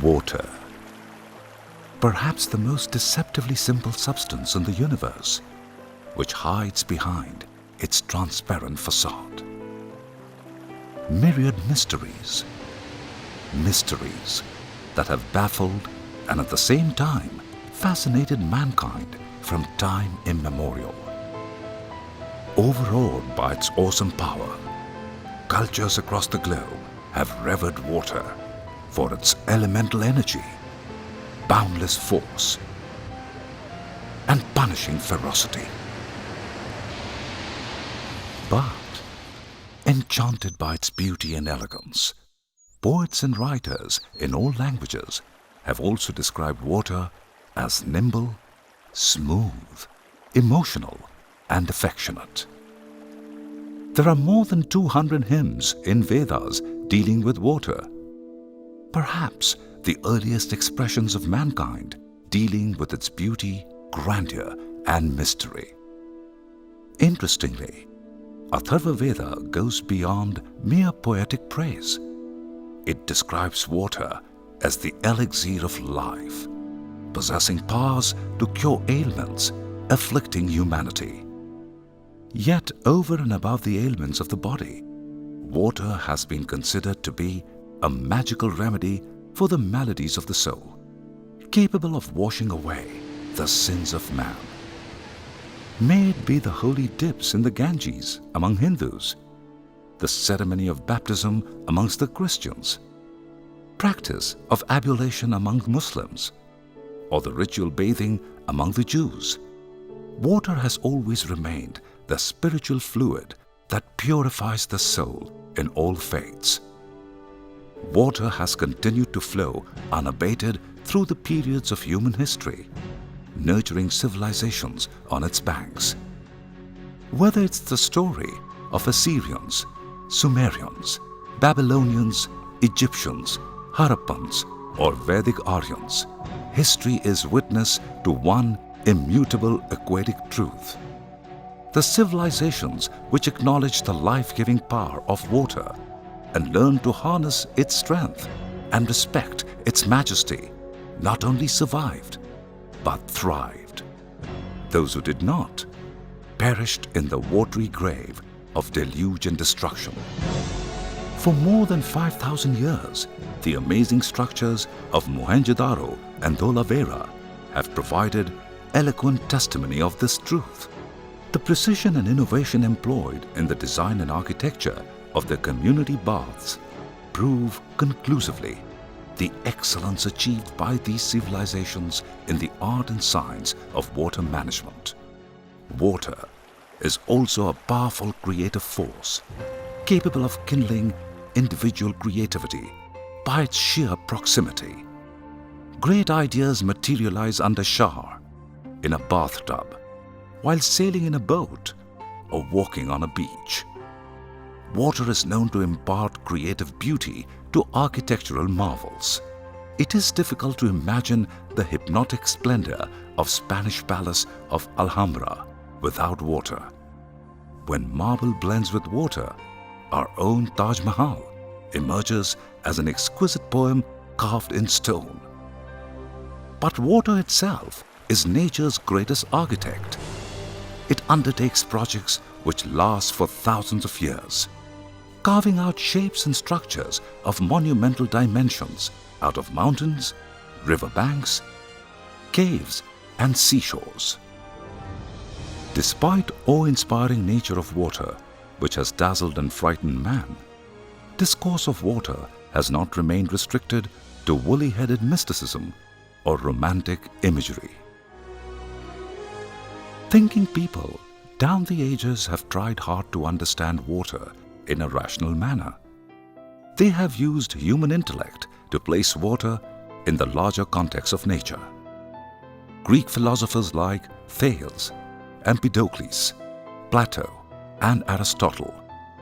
Water. Perhaps the most deceptively simple substance in the universe, which hides behind its transparent facade. Myriad mysteries. Mysteries that have baffled and at the same time fascinated mankind from time immemorial. Overawed by its awesome power, cultures across the globe have revered water for its elemental energy, boundless force, and punishing ferocity. But, enchanted by its beauty and elegance, poets and writers in all languages have also described water as nimble, smooth, emotional, and affectionate. There are more than 200 hymns in Vedas dealing with water. Perhaps the earliest expressions of mankind dealing with its beauty, grandeur, and mystery. Interestingly, Atharva Veda goes beyond mere poetic praise. It describes water as the elixir of life, possessing powers to cure ailments afflicting humanity. Yet, over and above the ailments of the body, water has been considered to be a magical remedy for the maladies of the soul, capable of washing away the sins of man. May it be the holy dips in the Ganges among Hindus, the ceremony of baptism amongst the Christians, practice of ablution among Muslims, or the ritual bathing among the Jews. Water has always remained the spiritual fluid that purifies the soul in all faiths. Water has continued to flow unabated through the periods of human history, nurturing civilizations on its banks. Whether it's the story of Assyrians, Sumerians, Babylonians, Egyptians, Harappans, or Vedic Aryans, history is witness to one immutable aquatic truth. The civilizations which acknowledge the life-giving power of water and learn to harness its strength and respect its majesty not only survived, but thrived. Those who did not perished in the watery grave of deluge and destruction. For more than 5,000 years, the amazing structures of Mohenjo-daro and Dholavira have provided eloquent testimony of this truth. The precision and innovation employed in the design and architecture of the community baths prove conclusively the excellence achieved by these civilizations in the art and science of water management. Water is also a powerful creative force, capable of kindling individual creativity by its sheer proximity. Great ideas materialize under shower, in a bathtub, while sailing in a boat or walking on a beach. Water is known to impart creative beauty to architectural marvels. It is difficult to imagine the hypnotic splendor of Spanish palace of Alhambra without water. When marble blends with water, our own Taj Mahal emerges as an exquisite poem carved in stone. But water itself is nature's greatest architect. It undertakes projects which last for thousands of years, carving out shapes and structures of monumental dimensions out of mountains, riverbanks, caves, and seashores. Despite awe-inspiring nature of water, which has dazzled and frightened man, discourse of water has not remained restricted to woolly-headed mysticism or romantic imagery. Thinking people down the ages have tried hard to understand water in a rational manner. They have used human intellect to place water in the larger context of nature. Greek philosophers like Thales, Empedocles, Plato, and Aristotle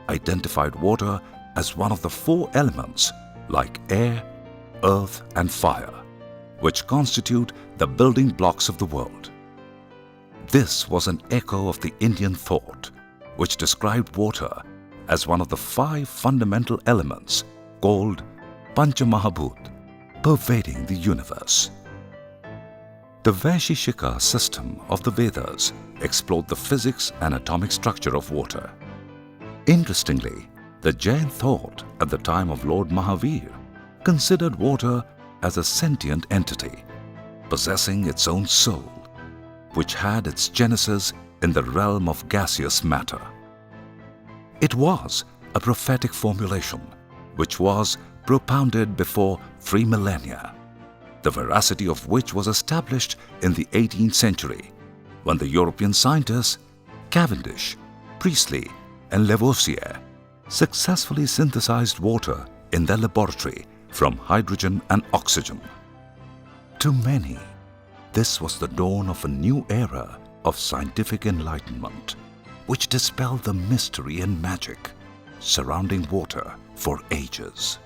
identified water as one of the four elements like air, earth, and fire, which constitute the building blocks of the world. This was an echo of the Indian thought, which described water as one of the five fundamental elements called Panchamahabhut, pervading the universe. The Vaisheshika system of the Vedas explored the physics and atomic structure of water. Interestingly, the Jain thought at the time of Lord Mahavir considered water as a sentient entity, possessing its own soul, which had its genesis in the realm of gaseous matter. It was a prophetic formulation which was propounded before 3 millennia, the veracity of which was established in the 18th century when the European scientists Cavendish, Priestley and Lavoisier successfully synthesized water in their laboratory from hydrogen and oxygen. To many, this was the dawn of a new era of scientific enlightenment, which dispelled the mystery and magic surrounding water for ages.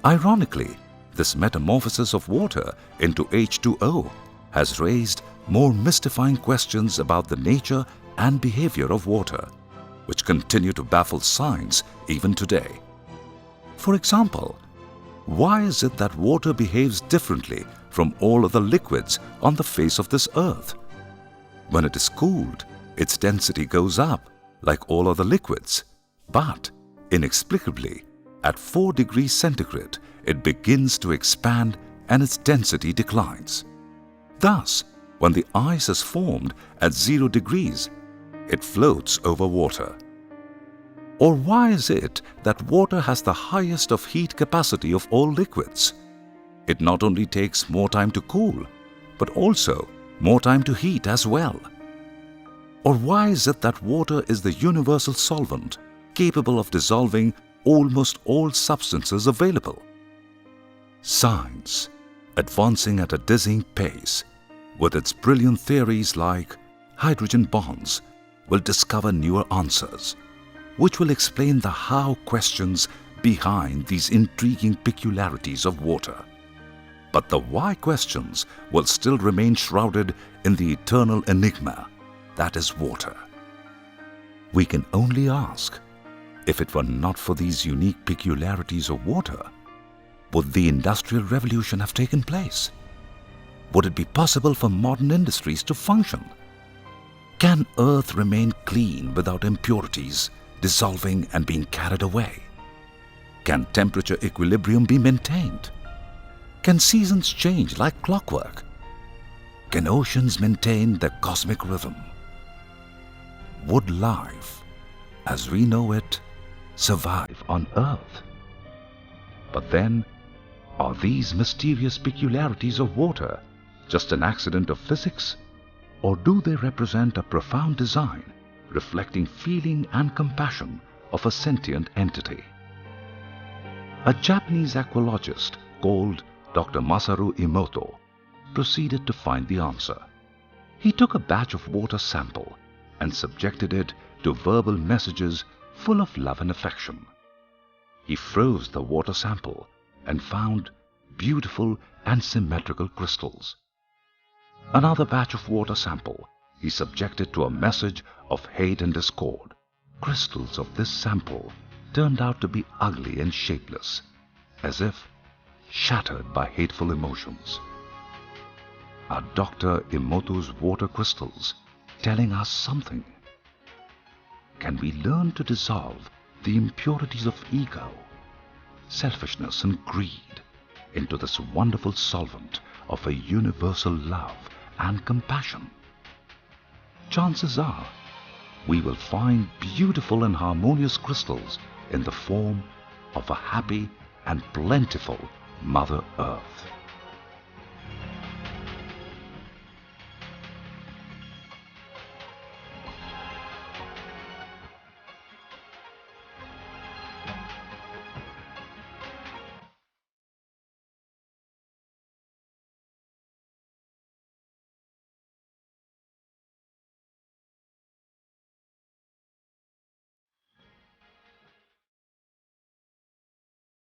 Ironically, this metamorphosis of water into H2O has raised more mystifying questions about the nature and behavior of water, which continue to baffle science even today. For example, why is it that water behaves differently from all other liquids on the face of this earth? When it is cooled, its density goes up like all other liquids, but inexplicably, at 4 degrees centigrade, it begins to expand and its density declines. Thus, when the ice is formed at 0 degrees, it floats over water. Or why is it that water has the highest of heat capacity of all liquids? It not only takes more time to cool, but also more time to heat as well. Or why is it that water is the universal solvent capable of dissolving almost all substances available? Science, advancing at a dizzying pace, with its brilliant theories like hydrogen bonds, will discover newer answers, which will explain the how questions behind these intriguing peculiarities of water. But the why questions will still remain shrouded in the eternal enigma that is water. We can only ask, if it were not for these unique peculiarities of water, would the Industrial Revolution have taken place? Would it be possible for modern industries to function? Can Earth remain clean without impurities dissolving and being carried away? Can temperature equilibrium be maintained? Can seasons change like clockwork? Can oceans maintain their cosmic rhythm? Would life, as we know it, survive on Earth? But then, are these mysterious peculiarities of water just an accident of physics? Or do they represent a profound design reflecting feeling and compassion of a sentient entity? A Japanese aquologist called Dr. Masaru Emoto proceeded to find the answer. He took a batch of water sample and subjected it to verbal messages full of love and affection. He froze the water sample and found beautiful and symmetrical crystals. Another batch of water sample he subjected to a message of hate and discord. Crystals of this sample turned out to be ugly and shapeless, as if shattered by hateful emotions. Are Dr. Emoto's water crystals telling us something? Can we learn to dissolve the impurities of ego, selfishness and greed into this wonderful solvent of a universal love and compassion? Chances are we will find beautiful and harmonious crystals in the form of a happy and plentiful Mother Earth.